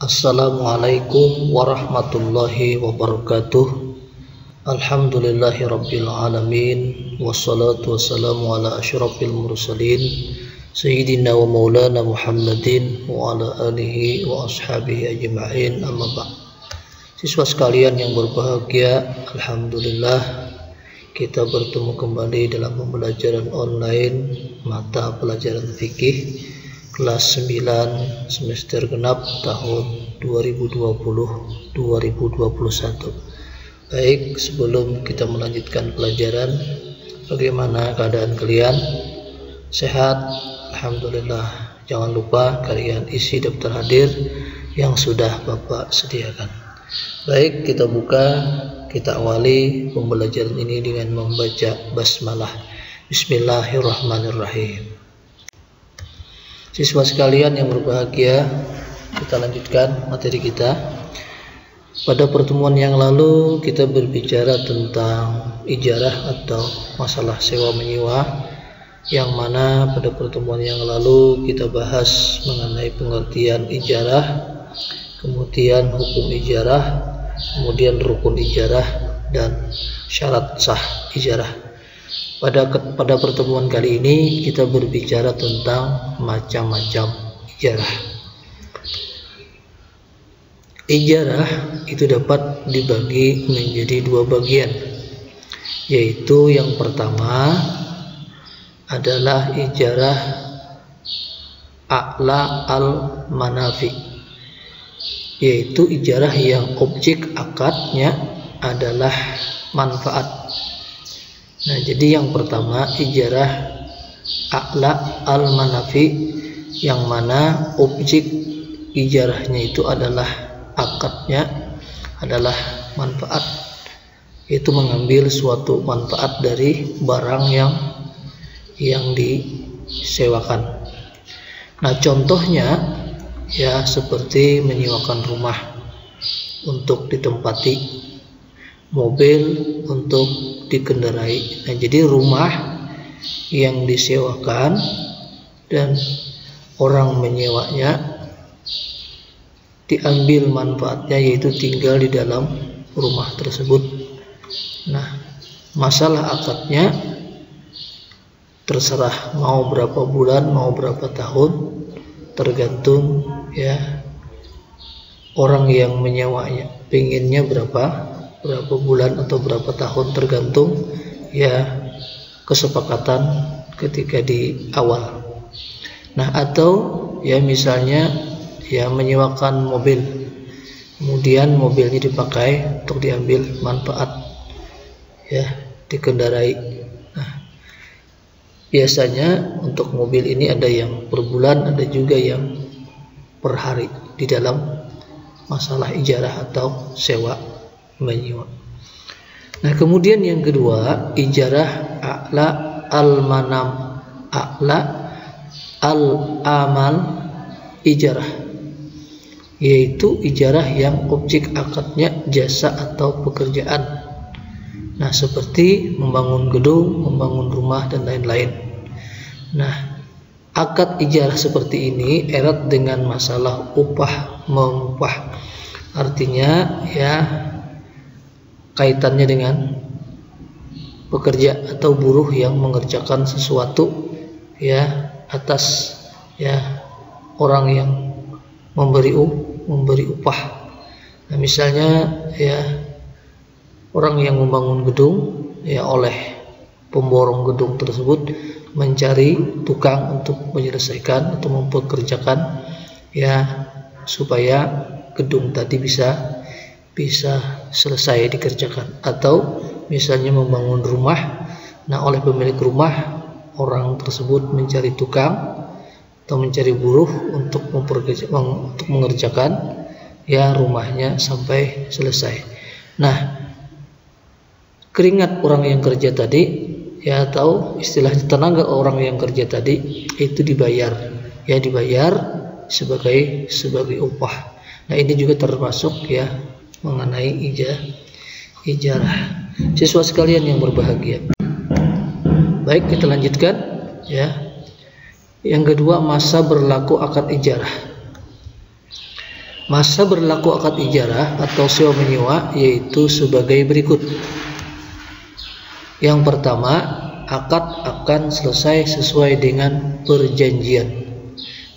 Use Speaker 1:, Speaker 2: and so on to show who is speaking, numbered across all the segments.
Speaker 1: Assalamualaikum warahmatullahi wabarakatuh. Alhamdulillahirabbil alamin, wassalatu wassalamu ala asyrafil mursalin sayyidina wa maulana Muhammadin wa ala alihi wa ashabihi ajma'in, amma ba'd. Siswa sekalian yang berbahagia, alhamdulillah kita bertemu kembali dalam pembelajaran online mata pelajaran fikih kelas 9 semester genap tahun 2020-2021. Baik, sebelum kita melanjutkan pelajaran, bagaimana keadaan kalian? Sehat? Alhamdulillah. Jangan lupa kalian isi daftar hadir yang sudah Bapak sediakan. Baik, kita buka, kita awali pembelajaran ini dengan membaca basmalah. Bismillahirrahmanirrahim. Siswa sekalian yang berbahagia, kita lanjutkan materi kita. Pada pertemuan yang lalu kita berbicara tentang ijarah atau masalah sewa menyewa, yang mana pada pertemuan yang lalu kita bahas mengenai pengertian ijarah, kemudian hukum ijarah, kemudian rukun ijarah, dan syarat sah ijarah. Pada pertemuan kali ini kita berbicara tentang macam-macam ijarah. Ijarah itu dapat dibagi menjadi dua bagian, yaitu yang pertama adalah ijarah a'la al-manafi, yaitu ijarah yang objek akadnya adalah manfaat. Nah, jadi yang pertama ijarah a'la al-manafi, yang mana objek ijarahnya itu adalah akadnya adalah manfaat, yaitu mengambil suatu manfaat dari barang yang disewakan. Nah, contohnya ya seperti menyewakan rumah untuk ditempati, mobil untuk dikendarai. Nah, jadi rumah yang disewakan dan orang menyewanya diambil manfaatnya, yaitu tinggal di dalam rumah tersebut. Nah, masalah akadnya terserah mau berapa bulan, mau berapa tahun, tergantung ya orang yang menyewanya pengennya berapa bulan atau berapa tahun, tergantung ya kesepakatan ketika di awal. Nah, atau ya misalnya ya menyewakan mobil, kemudian mobilnya dipakai untuk diambil manfaat ya dikendarai. Nah, biasanya untuk mobil ini ada yang per bulan, ada juga yang per hari di dalam masalah ijarah atau sewa menyewa. Nah, kemudian yang kedua ijarah a'la al-manam, a'la al-amal ijarah, yaitu ijarah yang objek akadnya jasa atau pekerjaan. Nah, seperti membangun gedung, membangun rumah, dan lain-lain. Nah, akad ijarah seperti ini erat dengan masalah upah mengupah, artinya ya kaitannya dengan pekerja atau buruh yang mengerjakan sesuatu ya atas ya orang yang memberi upah. Nah, misalnya ya orang yang membangun gedung ya oleh pemborong gedung tersebut mencari tukang untuk menyelesaikan atau mempekerjakan ya supaya gedung tadi bisa selesai dikerjakan. Atau misalnya membangun rumah, nah oleh pemilik rumah orang tersebut mencari tukang atau mencari buruh untuk mengerjakan ya rumahnya sampai selesai. Nah, keringat orang yang kerja tadi ya, atau istilahnya tenaga orang yang kerja tadi itu dibayar sebagai upah. Nah, ini juga termasuk ya mengenai ijarah. Siswa sekalian yang berbahagia, baik, kita lanjutkan ya. Yang kedua, masa berlaku akad ijarah. Masa berlaku akad ijarah atau sewa menyewa yaitu sebagai berikut. Yang pertama, akad akan selesai sesuai dengan perjanjian.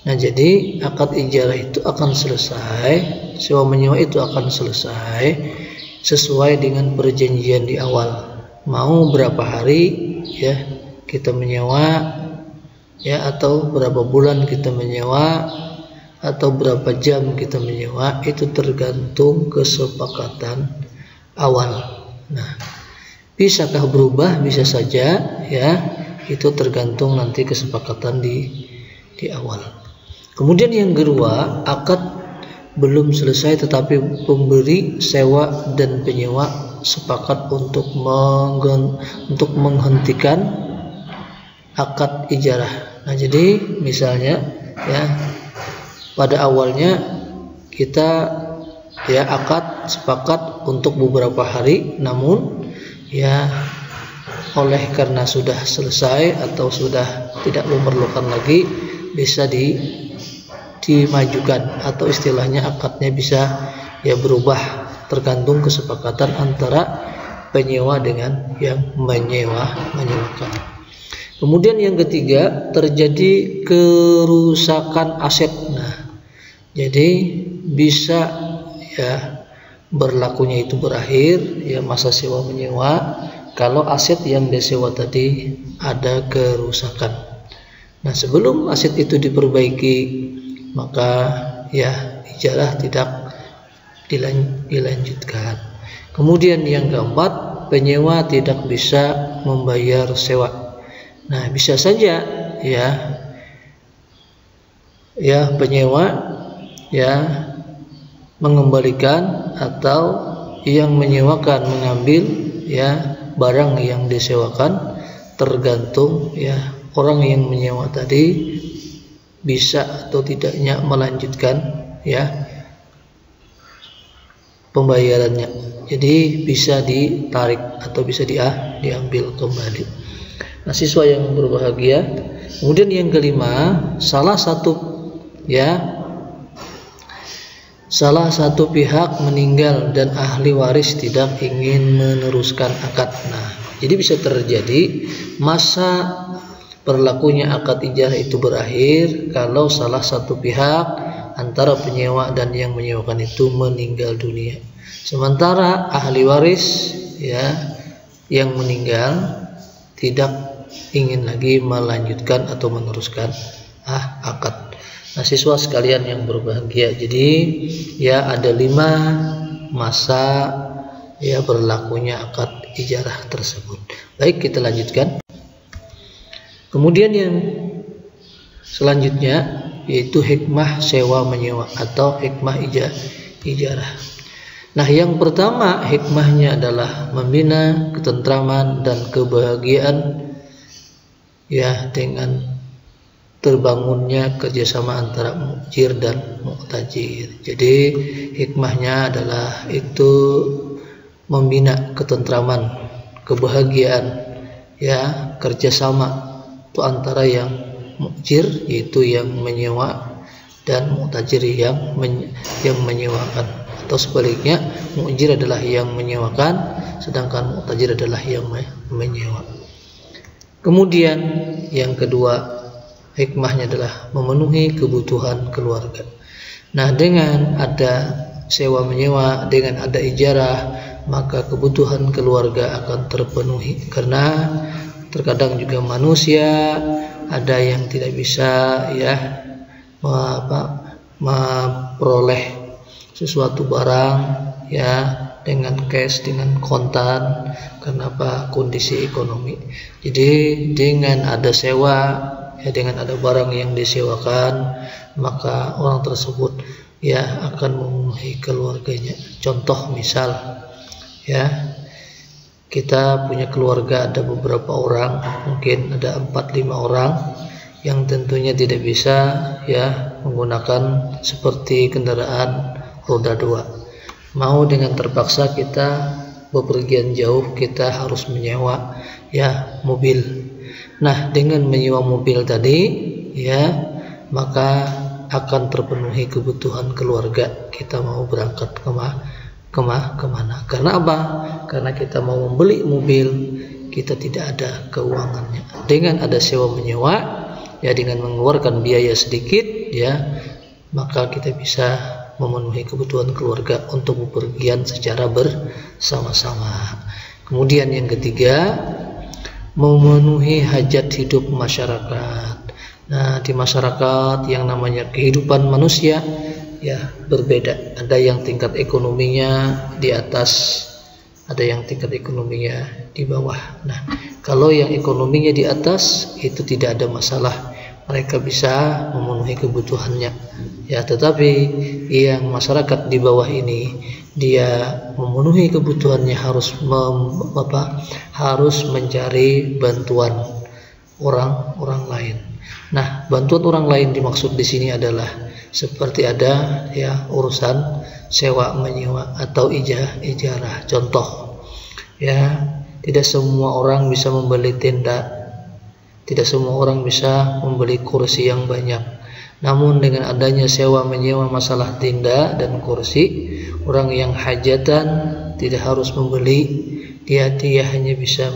Speaker 1: Nah, jadi akad ijarah itu akan selesai, sewa menyewa itu akan selesai sesuai dengan perjanjian di awal. Mau berapa hari ya kita menyewa, ya, atau berapa bulan kita menyewa, atau berapa jam kita menyewa, itu tergantung kesepakatan awal. Nah, bisakah berubah? Bisa saja, ya, itu tergantung nanti kesepakatan di awal. Kemudian yang kedua, akad belum selesai tetapi pemberi, sewa, dan penyewa sepakat untuk menghentikan akad ijarah. Nah, jadi misalnya, ya, pada awalnya kita ya akad sepakat untuk beberapa hari, namun ya oleh karena sudah selesai atau sudah tidak memerlukan lagi, bisa dimajukan, atau istilahnya akadnya bisa ya berubah tergantung kesepakatan antara penyewa dengan yang menyewakan. Kemudian yang ketiga, terjadi kerusakan aset. Nah, jadi bisa ya berlakunya itu berakhir ya masa sewa menyewa kalau aset yang disewa tadi ada kerusakan. Nah, sebelum aset itu diperbaiki, maka ya ijarah tidak dilanjutkan. Kemudian yang keempat, penyewa tidak bisa membayar sewa. Nah, bisa saja ya penyewa ya mengembalikan atau yang menyewakan mengambil ya barang yang disewakan, tergantung ya orang yang menyewa tadi bisa atau tidaknya melanjutkan ya pembayarannya. Jadi bisa ditarik atau bisa diambil kembali. Nah, siswa yang berbahagia, kemudian yang kelima, salah satu pihak meninggal dan ahli waris tidak ingin meneruskan akad. Nah, jadi bisa terjadi masa berlakunya akad ijarah itu berakhir kalau salah satu pihak antara penyewa dan yang menyewakan itu meninggal dunia. Sementara ahli waris ya yang meninggal tidak ingin lagi melanjutkan atau meneruskan akad. Nah, siswa sekalian yang berbahagia, jadi ya ada 5 masa ya berlakunya akad ijarah tersebut. Baik, kita lanjutkan. Kemudian yang selanjutnya yaitu hikmah sewa menyewa atau hikmah ijarah. Nah, yang pertama hikmahnya adalah membina ketentraman dan kebahagiaan ya dengan terbangunnya kerjasama antara mu'jir dan mu'tajir. Jadi hikmahnya adalah itu membina ketentraman, kebahagiaan ya kerjasama itu antara yang mu'jir yaitu yang menyewa dan mu'tajir yang menyewakan, atau sebaliknya mu'jir adalah yang menyewakan sedangkan mu'tajir adalah yang menyewa. Kemudian yang kedua hikmahnya adalah memenuhi kebutuhan keluarga. Nah, dengan ada sewa menyewa, dengan ada ijarah, maka kebutuhan keluarga akan terpenuhi, karena terkadang juga manusia ada yang tidak bisa ya memperoleh sesuatu barang ya dengan cash, dengan kontan, kenapa kondisi ekonomi. Jadi dengan ada sewa ya, dengan ada barang yang disewakan, maka orang tersebut ya akan memenuhi keluarganya. Contoh misal ya kita punya keluarga, ada beberapa orang, mungkin ada 4-5 orang yang tentunya tidak bisa ya menggunakan seperti kendaraan roda 2. Mau dengan terpaksa kita bepergian jauh, kita harus menyewa ya mobil. Nah, dengan menyewa mobil tadi ya maka akan terpenuhi kebutuhan keluarga. Kita mau berangkat kemana? Karena apa? Karena kita mau membeli mobil, kita tidak ada keuangannya. Dengan ada sewa menyewa, ya, dengan mengeluarkan biaya sedikit, ya, maka kita bisa memenuhi kebutuhan keluarga untuk bepergian secara bersama-sama. Kemudian yang ketiga, memenuhi hajat hidup masyarakat. Nah, di masyarakat yang namanya kehidupan manusia, ya, berbeda. Ada yang tingkat ekonominya di atas, ada yang tingkat ekonominya di bawah. Nah, kalau yang ekonominya di atas itu tidak ada masalah, mereka bisa memenuhi kebutuhannya, ya. Tetapi yang masyarakat di bawah ini, dia memenuhi kebutuhannya harus mencari bantuan orang lain. Nah, bantuan orang lain dimaksud di sini adalah seperti ada, ya, urusan sewa menyewa atau ijarah. Contoh, ya, tidak semua orang bisa membeli tenda, tidak semua orang bisa membeli kursi yang banyak. Namun dengan adanya sewa menyewa masalah tenda dan kursi, orang yang hajatan tidak harus membeli, dia hanya bisa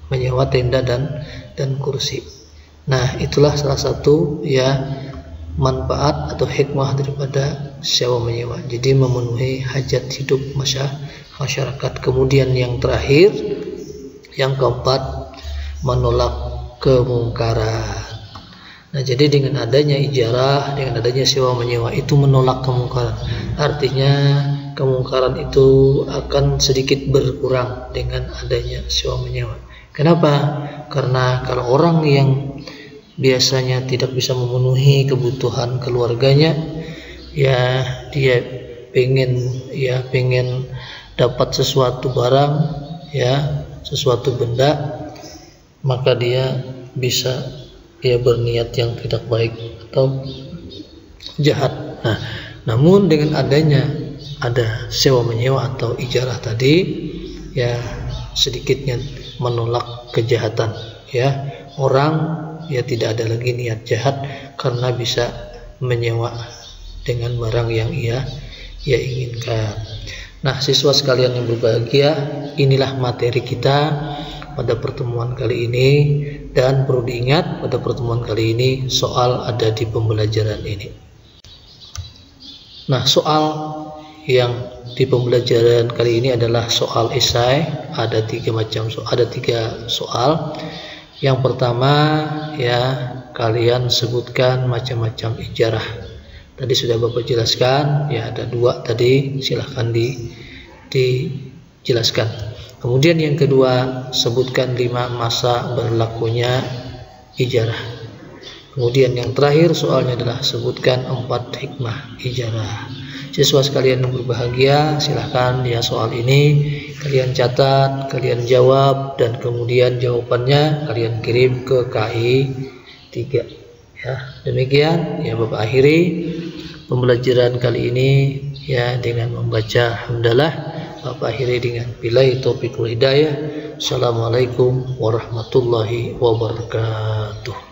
Speaker 1: menyewa tenda dan kursi. Nah, itulah salah satu, ya, manfaat atau hikmah daripada sewa menyewa. Jadi memenuhi hajat hidup masyarakat. Kemudian yang terakhir, yang keempat, menolak kemungkaran. Nah, jadi dengan adanya ijarah, dengan adanya sewa menyewa, itu menolak kemungkaran. Artinya kemungkaran itu akan sedikit berkurang dengan adanya sewa menyewa. Kenapa? Karena kalau orang yang biasanya tidak bisa memenuhi kebutuhan keluarganya, ya, dia pengen dapat sesuatu barang, ya, sesuatu benda, maka dia bisa, ya, berniat yang tidak baik atau jahat. Nah, namun dengan adanya ada sewa menyewa atau ijarah tadi, ya, sedikitnya menolak kejahatan, ya. Orang, ya, tidak ada lagi niat jahat karena bisa menyewa dengan barang yang ia inginkan. Nah, siswa sekalian yang berbahagia, inilah materi kita pada pertemuan kali ini, dan perlu diingat pada pertemuan kali ini soal ada di pembelajaran ini. Nah, soal yang di pembelajaran kali ini adalah soal esai. Ada tiga soal. Yang pertama, ya, kalian sebutkan macam-macam ijarah. Tadi sudah Bapak jelaskan, ya, ada 2 tadi, silahkan dijelaskan. Kemudian yang kedua, sebutkan 5 masa berlakunya ijarah. Kemudian yang terakhir soalnya adalah sebutkan 4 hikmah ijarah. Siswa sekalian yang berbahagia, silahkan, ya, soal ini kalian catat, kalian jawab, dan kemudian jawabannya kalian kirim ke KI 3. Ya, demikian, ya, Bapak akhiri pembelajaran kali ini, ya, dengan membaca hamdalah. Bapak akhiri dengan billahi taufiq wal hidayah. Assalamualaikum warahmatullahi wabarakatuh.